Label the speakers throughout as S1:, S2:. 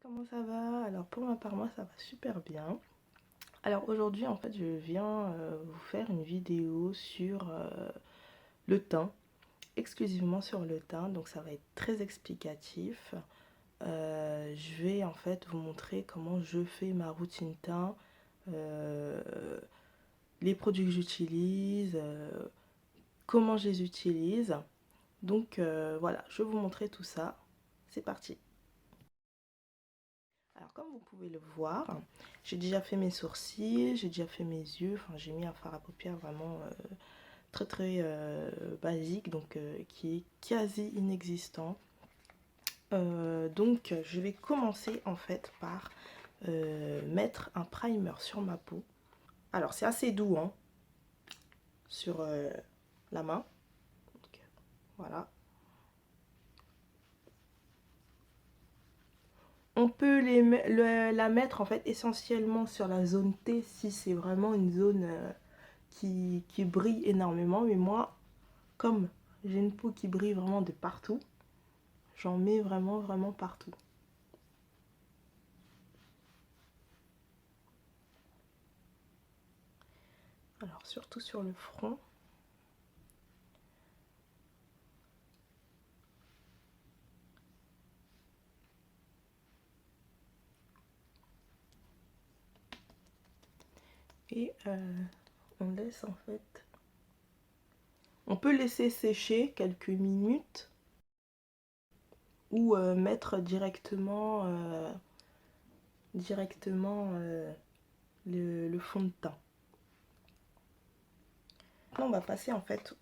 S1: Comment ça va? Alors pour ma part, moi ça va super bien. Alors aujourd'hui en fait je viens vous faire une vidéo sur le teint, exclusivement sur le teint, donc ça va être très explicatif. Je vais en fait vous montrer comment je fais ma routine teint, euh, les produits que j'utilise, comment je les utilise. Donc voilà, je vais vous montrer tout ça. C'est parti. Alors comme vous pouvez le voir, j'ai déjà fait mes sourcils, j'ai déjà fait mes yeux, enfin j'ai mis un fard à paupières vraiment très basique, donc qui est quasi inexistant. Donc je vais commencer en fait par mettre un primer sur ma peau. Alors c'est assez doux hein, sur la main, donc, voilà. On peut la mettre en fait essentiellement sur la zone T si c'est vraiment une zone qui brille énormément. Mais moi, comme j'ai une peau qui brille vraiment de partout, j'en mets vraiment partout. Alors surtout sur le front. Et on laisse en fait... On peut laisser sécher quelques minutes ou mettre directement le fond de teint. Là, on va passer en fait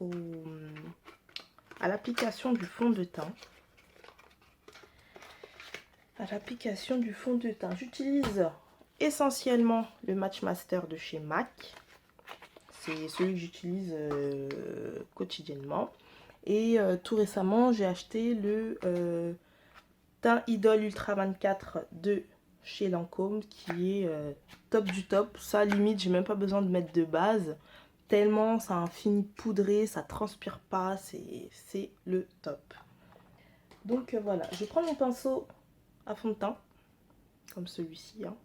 S1: à l'application du fond de teint. J'utilise essentiellement le Match Master de chez MAC. C'est celui que j'utilise quotidiennement. Et tout récemment, j'ai acheté le teint Idol Ultra 24 de chez Lancôme qui est top du top. Ça, limite, j'ai même pas besoin de mettre de base. Tellement ça a un fini poudré, ça transpire pas, c'est le top. Donc voilà, je prends mon pinceau à fond de teint, comme celui-ci. Hein.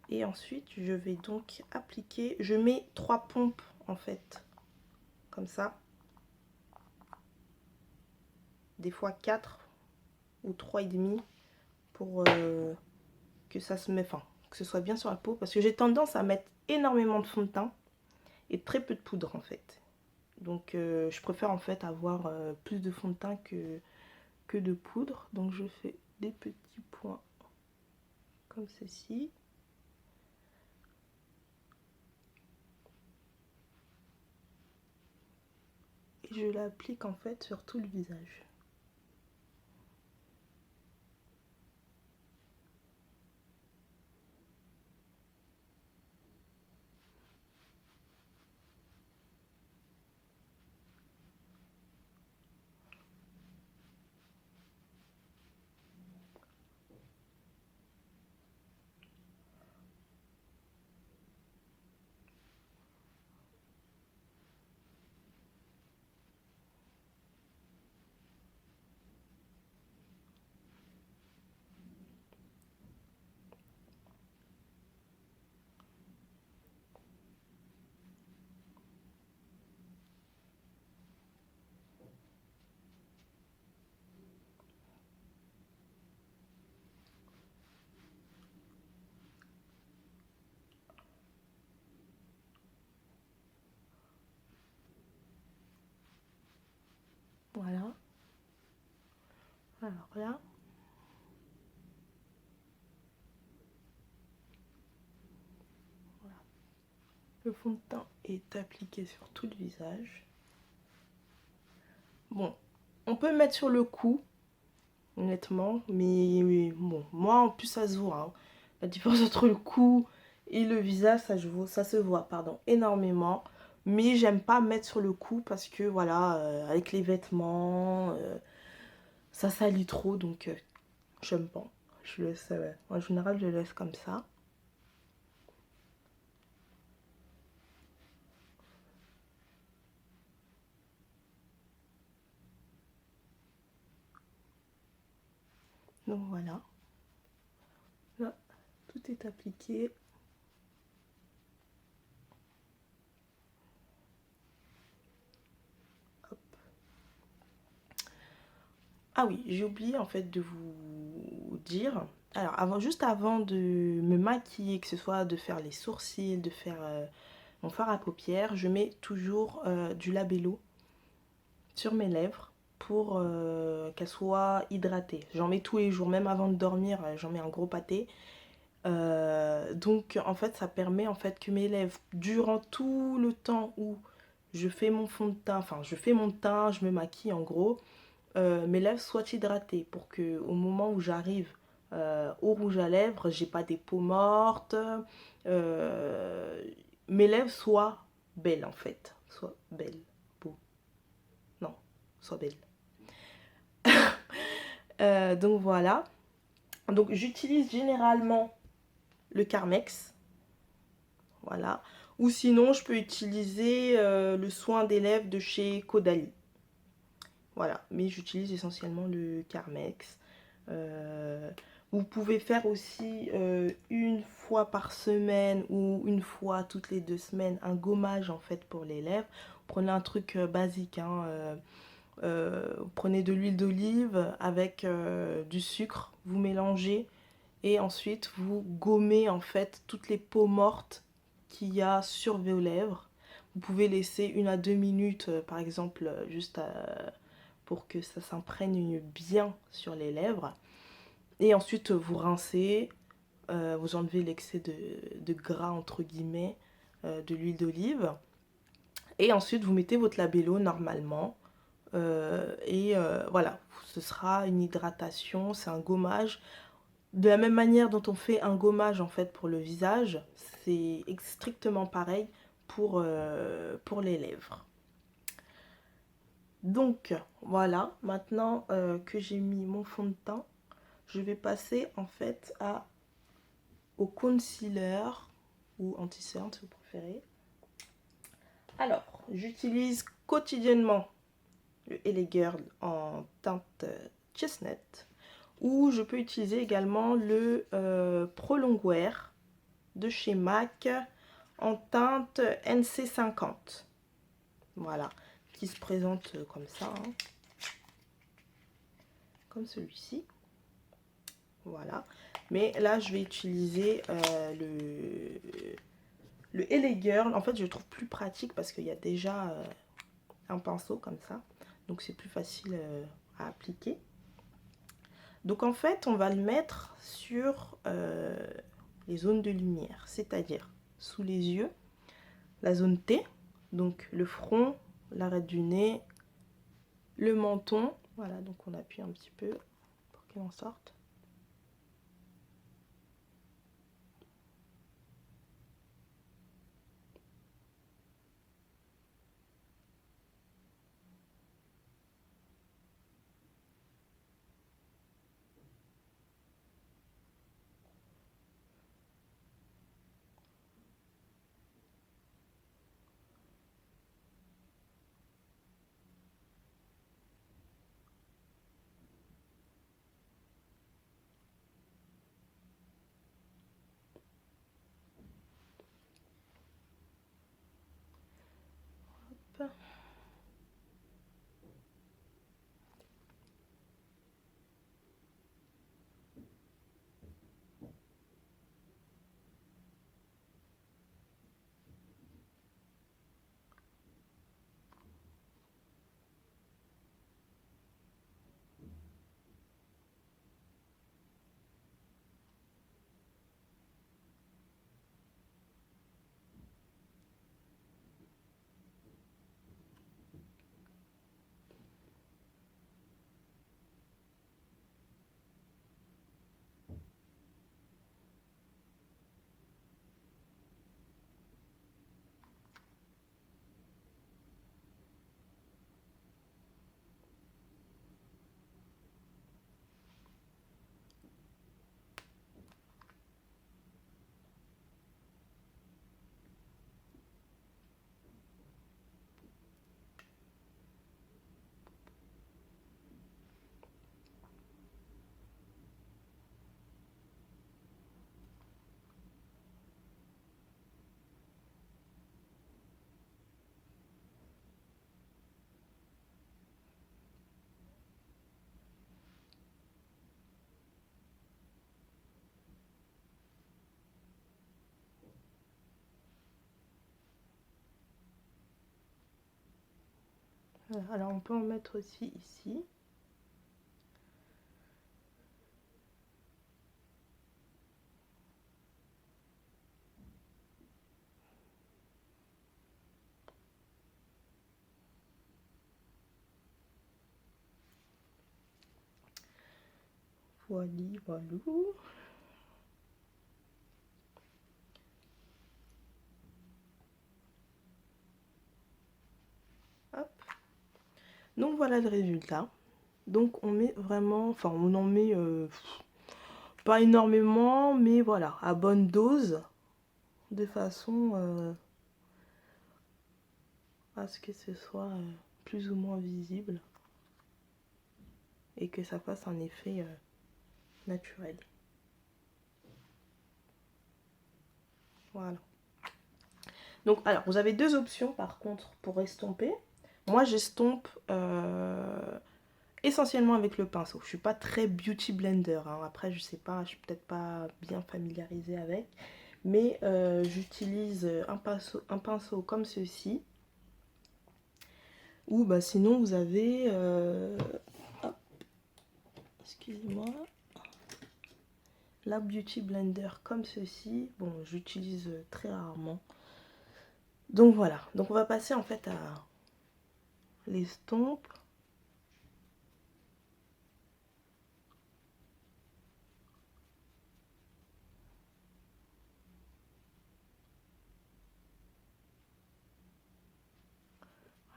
S1: Et ensuite, je vais donc appliquer, je mets 3 pompes en fait, comme ça. Des fois 4 ou 3,5 pour que ça se mette, enfin, que ce soit bien sur la peau. Parce que j'ai tendance à mettre énormément de fond de teint et très peu de poudre en fait. Donc je préfère en fait avoir plus de fond de teint que de poudre. Donc je fais des petits points comme ceci. Et je l'applique en fait sur tout le visage. Voilà. Alors là, voilà. Le fond de teint est appliqué sur tout le visage. Bon, on peut mettre sur le cou, honnêtement, mais bon, moi en plus ça se voit. Hein. La différence entre le cou et le visage, ça se voit, pardon, énormément. Mais j'aime pas mettre sur le cou parce que voilà, avec les vêtements, ça salit trop, donc j'aime pas. Je laisse, en général, je laisse comme ça. Donc voilà. Tout est appliqué. Hop. Ah oui, j'ai oublié en fait de vous dire. Alors, juste avant de me maquiller, que ce soit de faire les sourcils, de faire mon fard à paupières, je mets toujours du labello sur mes lèvres pour qu'elles soient hydratées. J'en mets tous les jours, même avant de dormir, j'en mets un gros pâté. Donc en fait ça permet en fait que mes lèvres, durant tout le temps où je fais mon fond de teint, enfin je fais mon teint, je me maquille en gros, mes lèvres soient hydratées pour que au moment où j'arrive au rouge à lèvres, j'ai pas des peaux mortes, mes lèvres soient belles en fait, soient belles, beau, non, soient belles. Donc voilà, donc j'utilise généralement le Carmex, voilà, ou sinon je peux utiliser le soin des lèvres de chez Caudalie. Voilà, mais j'utilise essentiellement le Carmex. Vous pouvez faire aussi une fois par semaine ou une fois toutes les 2 semaines un gommage en fait pour les lèvres. Prenez un truc basique, hein, prenez de l'huile d'olive avec du sucre, vous mélangez et ensuite vous gommez en fait toutes les peaux mortes qu'il y a sur vos lèvres. Vous pouvez laisser 1 à 2 minutes par exemple juste pour que ça s'imprègne bien sur les lèvres. Et ensuite vous rincez, vous enlevez l'excès de gras entre guillemets de l'huile d'olive. Et ensuite vous mettez votre labello normalement. Voilà, ce sera une hydratation, c'est un gommage. De la même manière dont on fait un gommage en fait pour le visage, c'est strictement pareil pour les lèvres. Donc voilà, maintenant que j'ai mis mon fond de teint, je vais passer en fait au concealer ou anti-cerne si vous préférez. Alors, j'utilise quotidiennement le LA Girl en teinte chestnut, ou je peux utiliser également le Pro Longwear de chez MAC en teinte NC50. Voilà, qui se présente comme ça, hein, comme celui-ci. Voilà, mais là je vais utiliser le LA Girl. En fait, je le trouve plus pratique parce qu'il y a déjà un pinceau comme ça, donc c'est plus facile à appliquer. Donc en fait, on va le mettre sur les zones de lumière, c'est-à-dire sous les yeux, la zone T, donc le front, l'arête du nez, le menton. Voilà, donc on appuie un petit peu pour qu'il en sorte. Voilà. Alors on peut en mettre aussi ici. Voilà, voilà. Hop. Donc voilà le résultat. Donc on met vraiment, enfin on en met pas énormément, mais voilà, à bonne dose, de façon à ce que ce soit plus ou moins visible et que ça fasse un effet naturel. Voilà. Donc alors vous avez deux options par contre pour estomper. Moi j'estompe essentiellement avec le pinceau. Je suis pas très beauty blender, hein. Après je sais pas, je suis peut-être pas bien familiarisée avec. Mais j'utilise un pinceau comme ceci. Ou bah sinon vous avez excusez-moi, la beauty blender comme ceci. Bon, j'utilise très rarement. Donc voilà, donc on va passer en fait à l'estompe.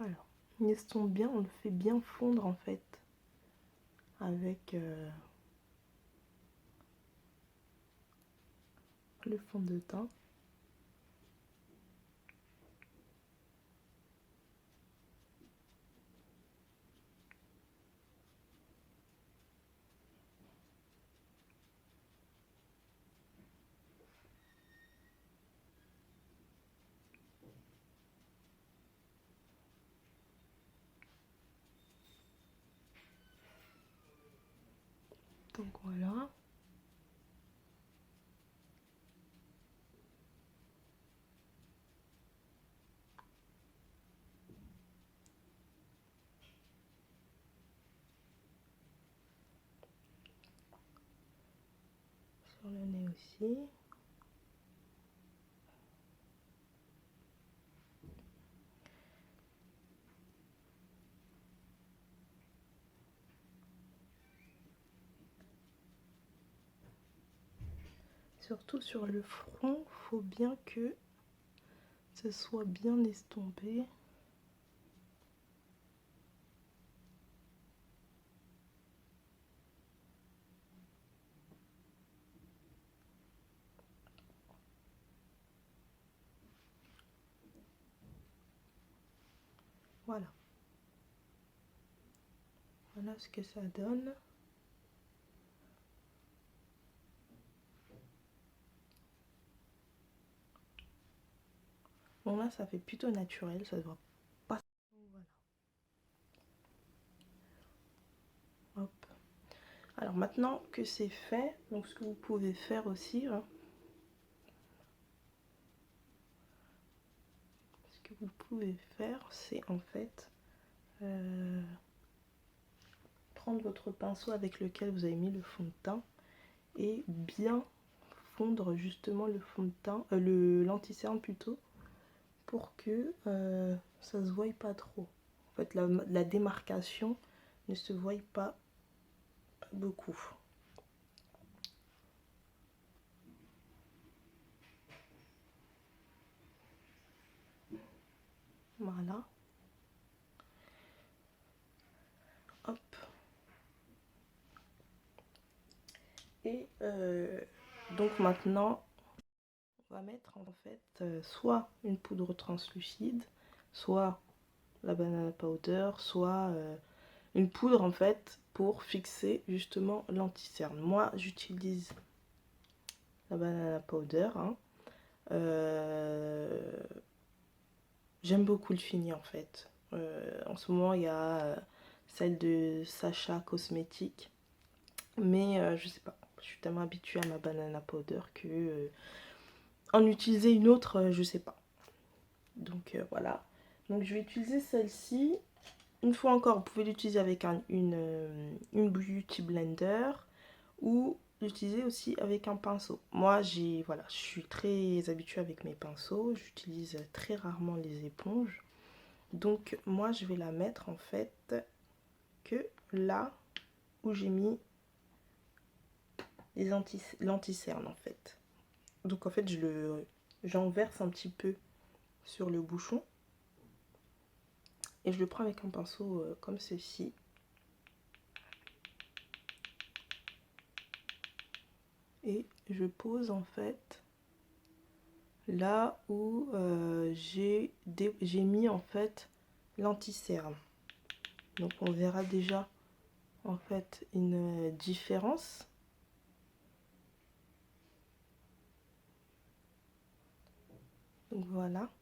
S1: Alors, une estompe bien, on le fait bien fondre en fait avec le fond de teint. Donc voilà. Sur le nez aussi. Surtout sur le front, faut bien que ce soit bien estompé. Voilà. Voilà ce que ça donne. Bon là ça fait plutôt naturel, ça se voit pas. Voilà. Hop. Alors maintenant que c'est fait, donc ce que vous pouvez faire aussi, hein, ce que vous pouvez faire, c'est en fait prendre votre pinceau avec lequel vous avez mis le fond de teint et bien fondre justement le fond de teint, l'anti-cerne plutôt, pour que ça se voie pas trop. En fait, la démarcation ne se voie pas beaucoup. Voilà. Hop. Et donc maintenant, on va mettre en fait soit une poudre translucide, soit la banana powder, soit une poudre en fait pour fixer justement l'anti-cerne. Moi j'utilise la banana powder, hein. J'aime beaucoup le fini en fait. En ce moment il y a celle de Sacha Cosmétique, mais je sais pas, je suis tellement habituée à ma banana powder que en utiliser une autre, je sais pas. Donc voilà. Donc je vais utiliser celle-ci. Une fois encore, vous pouvez l'utiliser avec une beauty blender ou l'utiliser aussi avec un pinceau. Moi, voilà, je suis très habituée avec mes pinceaux. J'utilise très rarement les éponges. Donc, moi, je vais la mettre en fait que là où j'ai mis les l'anti-cerne en fait. Donc, en fait, j'en verse un petit peu sur le bouchon. Et je le prends avec un pinceau comme ceci. Et je pose en fait là où j'ai mis en fait l'anti-cerne. Donc on verra déjà en fait une différence. Donc voilà,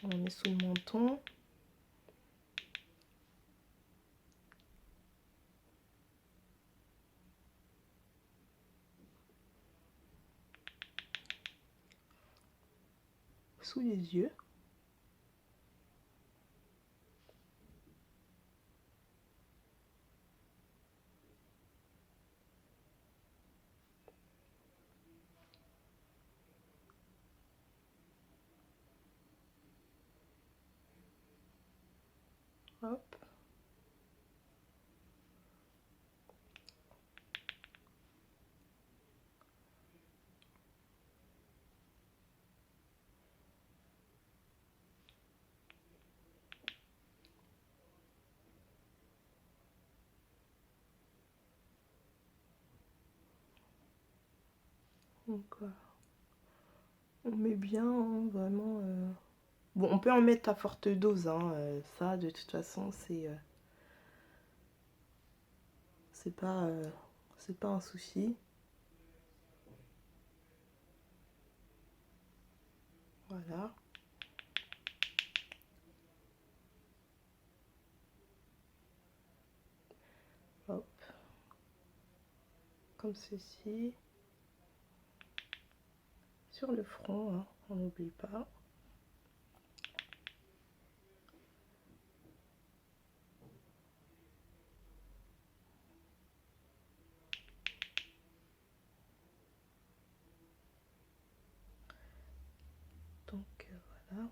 S1: on met sous le menton. Sous les yeux. Hop. Donc on met bien hein, vraiment. Bon, on peut en mettre à forte dose, hein, ça de toute façon c'est pas un souci. Voilà. Hop. Comme ceci. Sur le front, hein, on n'oublie pas. Donc voilà.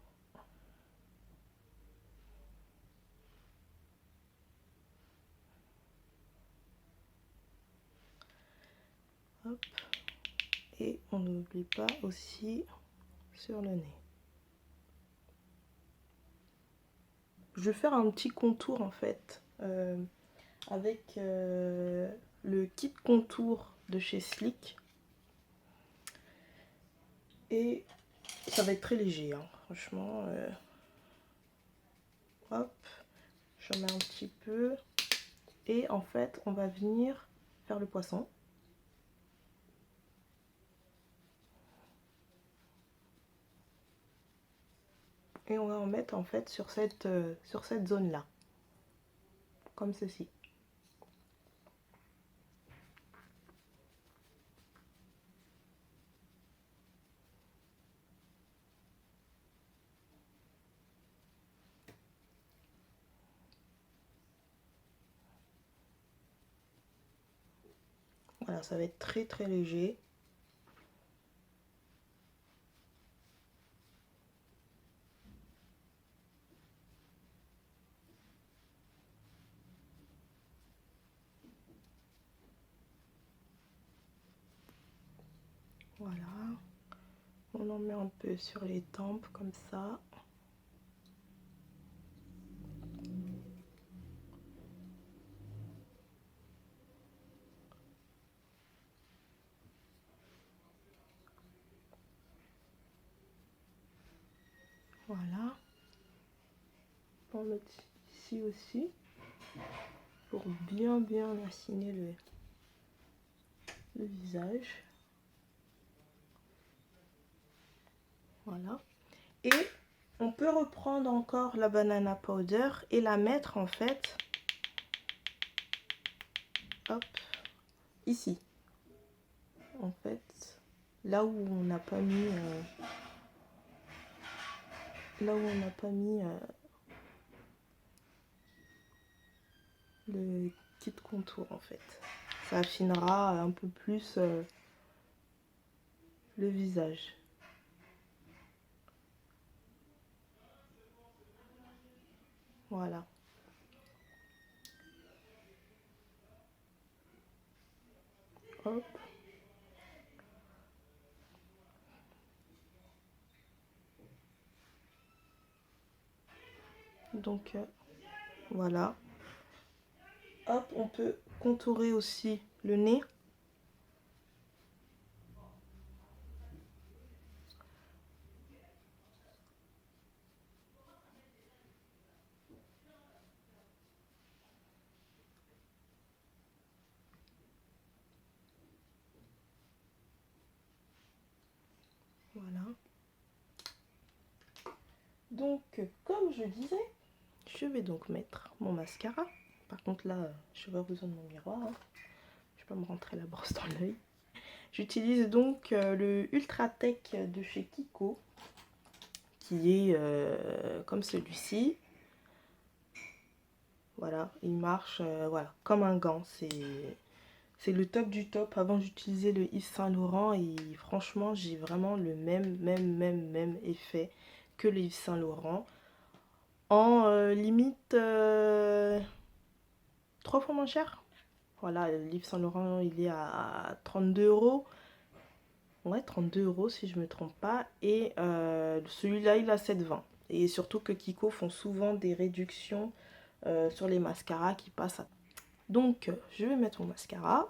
S1: Hop. Et on n'oublie pas aussi sur le nez. Je vais faire un petit contour en fait avec le kit contour de chez Sleek. Et ça va être très léger, hein, franchement. Hop, j'en mets un petit peu. Et en fait, on va venir faire le poisson. Et on va en mettre en fait sur cette zone-là. Comme ceci. Voilà, ça va être très très léger. Voilà. On en met un peu sur les tempes comme ça. Voilà. On met ici aussi pour bien affiner le visage. Voilà. Et on peut reprendre encore la banana powder et la mettre en fait, hop, ici. En fait, là où on n'a pas mis, le kit contour en fait. Ça affinera un peu plus le visage. Voilà. Hop. Donc voilà. Hop, on peut contourer aussi le nez. Voilà. Donc, comme je disais, je vais donc mettre mon mascara. Par contre, là, je n'ai pas besoin de mon miroir. Hein. Je vais pas me rentrer la brosse dans l'œil. J'utilise donc le Ultra Tech de chez Kiko, qui est comme celui-ci. Voilà, il marche voilà, comme un gant. C'est le top du top. Avant, j'utilisais le Yves Saint Laurent et franchement, j'ai vraiment le même effet que le Yves Saint Laurent. En limite 3 fois moins cher. Voilà, le Yves Saint Laurent, il est à 32 €. Ouais, 32 € si je me trompe pas. Et celui-là, il a 7,20 €. Et surtout que Kiko font souvent des réductions sur les mascaras qui passent à... Donc, je vais mettre mon mascara.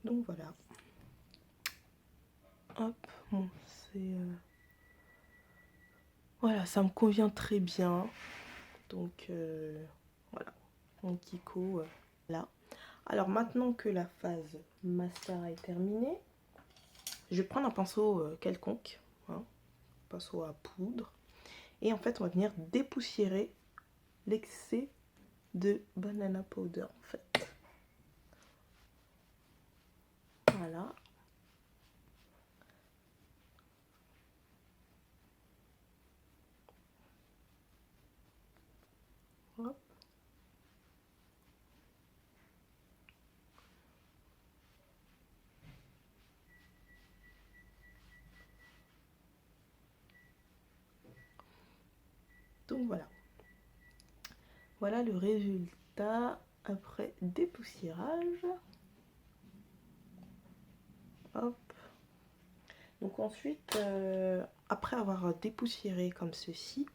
S1: Donc voilà. Hop, bon, c'est... Voilà, ça me convient très bien. Donc voilà, mon Kiko là. Alors maintenant que la phase mascara est terminée, je vais prendre un pinceau quelconque, hein, pinceau à poudre. Et en fait, on va venir dépoussiérer l'excès de banana powder en fait. Voilà. Hop. Donc voilà. Voilà le résultat après dépoussiérage. Hop. Donc ensuite, après avoir dépoussiéré comme ceci,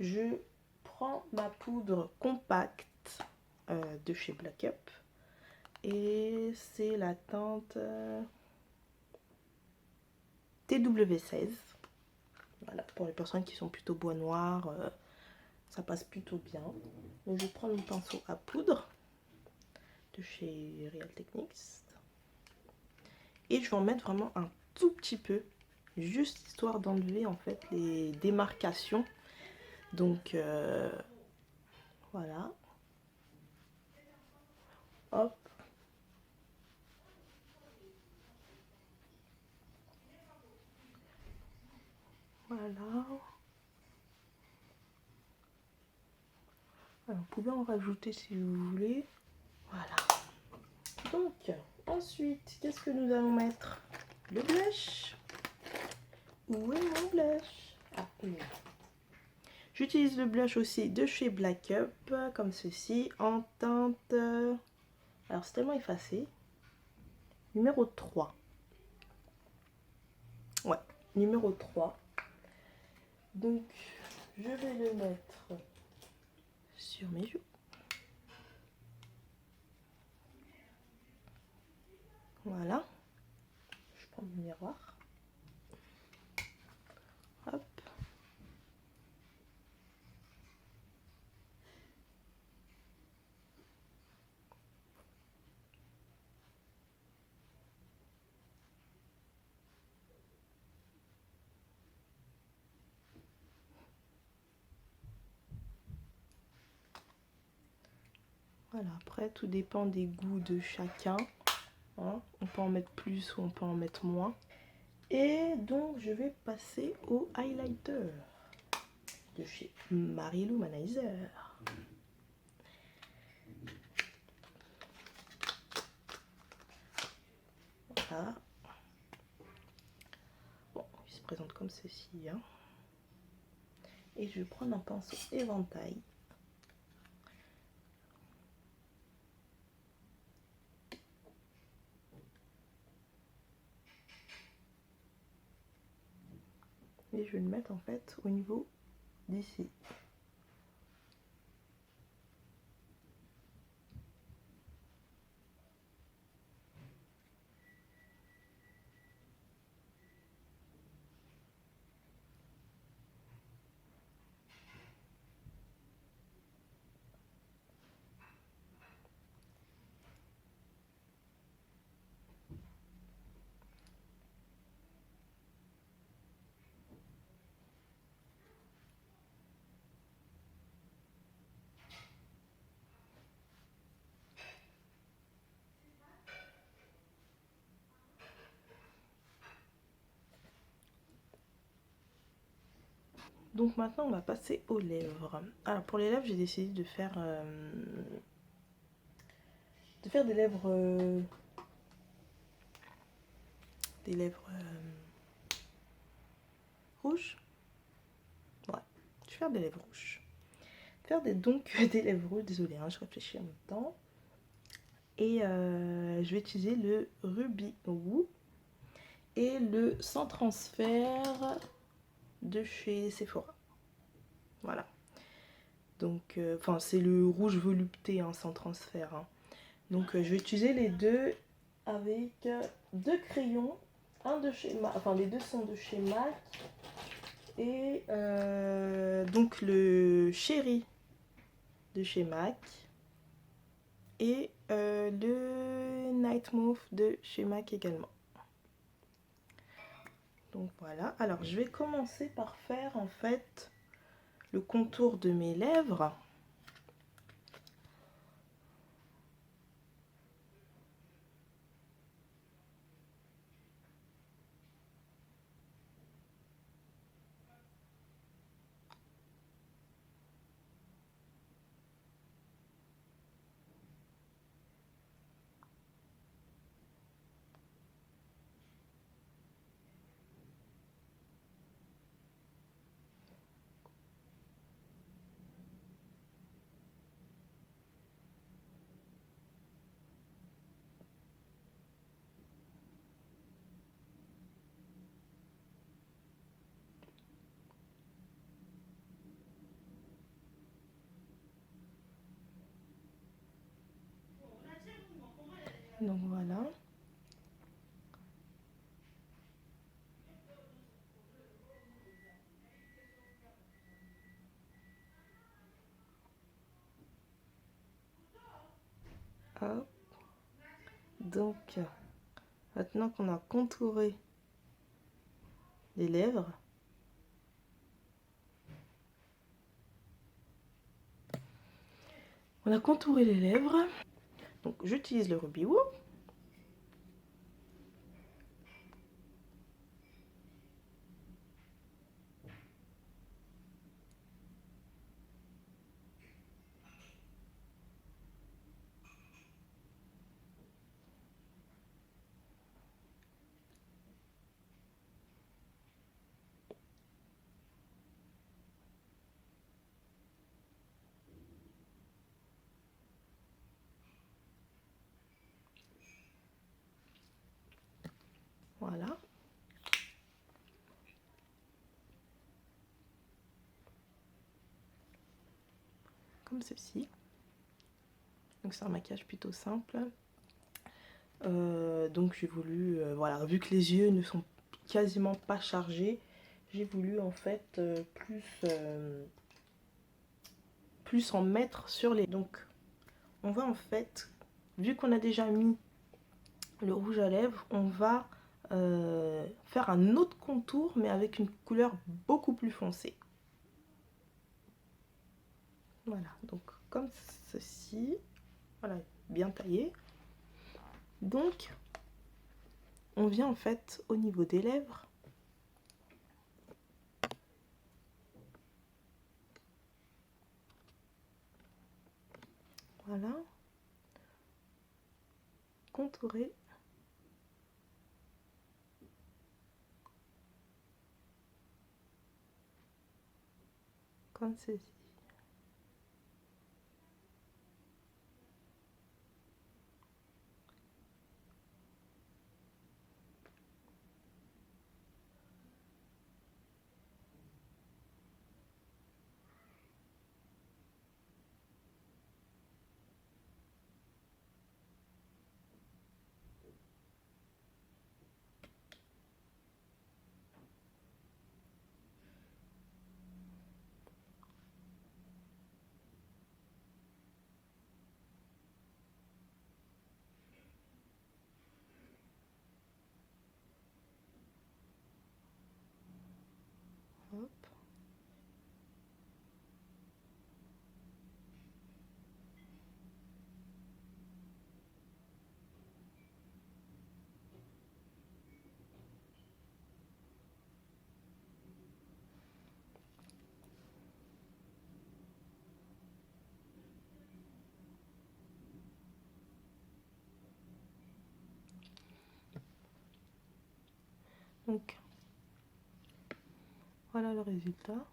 S1: je prends ma poudre compacte de chez Black Up. Et c'est la teinte TW16. Voilà, pour les personnes qui sont plutôt bois noir, ça passe plutôt bien. Donc je vais prendre mon pinceau à poudre de chez Real Techniques. Et je vais en mettre vraiment un tout petit peu, juste histoire d'enlever en fait les démarcations. Donc voilà. Hop. Voilà. Alors, vous pouvez en rajouter si vous voulez. Voilà. Donc, ensuite, qu'est-ce que nous allons mettre? Le blush. Où est mon blush? Ah, il est là. J'utilise le blush aussi de chez Black Up, comme ceci, en teinte... Alors, c'est tellement effacé. Numéro 3. Ouais, numéro 3. Donc, je vais le mettre sur mes joues. Voilà. Je prends mon miroir. Hop. Voilà, après, tout dépend des goûts de chacun. Hein. On peut en mettre plus ou on peut en mettre moins. Et donc, je vais passer au highlighter de chez Marie Lou Manizer. Voilà. Bon, il se présente comme ceci. Hein. Et je vais prendre un pinceau éventail. Et je vais le mettre en fait au niveau d'ici. Donc maintenant on va passer aux lèvres. Alors pour les lèvres j'ai décidé de faire des lèvres rouges. Ouais, je vais faire des lèvres rouges. Donc des lèvres rouges, désolé hein, je réfléchis en même temps. Et je vais utiliser le Ruby Woo et le Sans Transfert de chez Sephora. Voilà. Donc, enfin c'est le rouge volupté hein, sans transfert. Hein. Donc je vais utiliser les deux avec deux crayons. Un de chez MAC, enfin les deux sont de chez MAC. Et donc le Chéri de chez MAC. Et le Night Move de chez MAC également. Donc voilà, alors je vais commencer par faire en fait le contour de mes lèvres. Donc voilà. Hop. Donc, maintenant qu'on a contouré les lèvres, donc j'utilise le Rubio. Voilà. Comme ceci. Donc c'est un maquillage plutôt simple. Donc j'ai voulu, voilà, vu que les yeux ne sont quasiment pas chargés, j'ai voulu en fait plus en mettre sur les... Donc on va en fait, vu qu'on a déjà mis le rouge à lèvres, on va faire un autre contour mais avec une couleur beaucoup plus foncée. Voilà, donc comme ceci, voilà, bien taillé. Donc on vient en fait au niveau des lèvres. Voilà, contourer comme ceci. Hop. Donc voilà le résultat.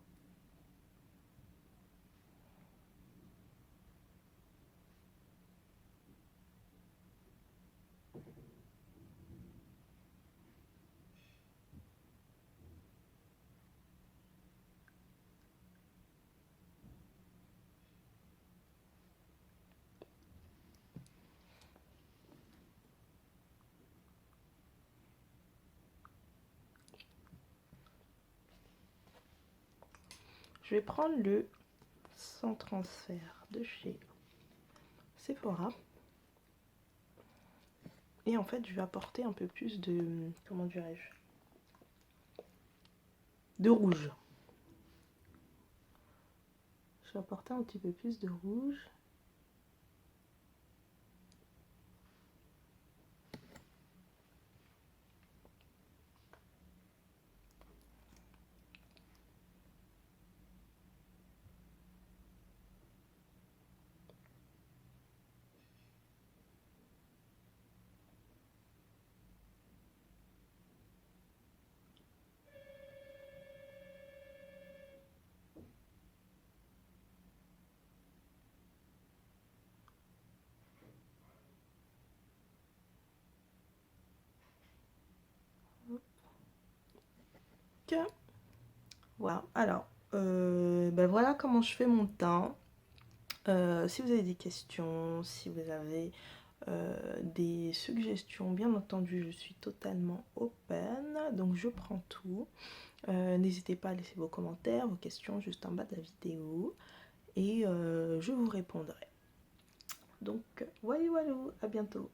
S1: Je vais prendre le sans transfert de chez Sephora. Et en fait, je vais apporter un peu plus de... Comment dirais-je? De rouge. Je vais apporter un petit peu plus de rouge. Voilà, alors, ben voilà comment je fais mon teint. Si vous avez des questions, si vous avez des suggestions, bien entendu, je suis totalement open, donc je prends tout. N'hésitez pas à laisser vos commentaires, vos questions juste en bas de la vidéo et je vous répondrai. Donc voilà, à bientôt.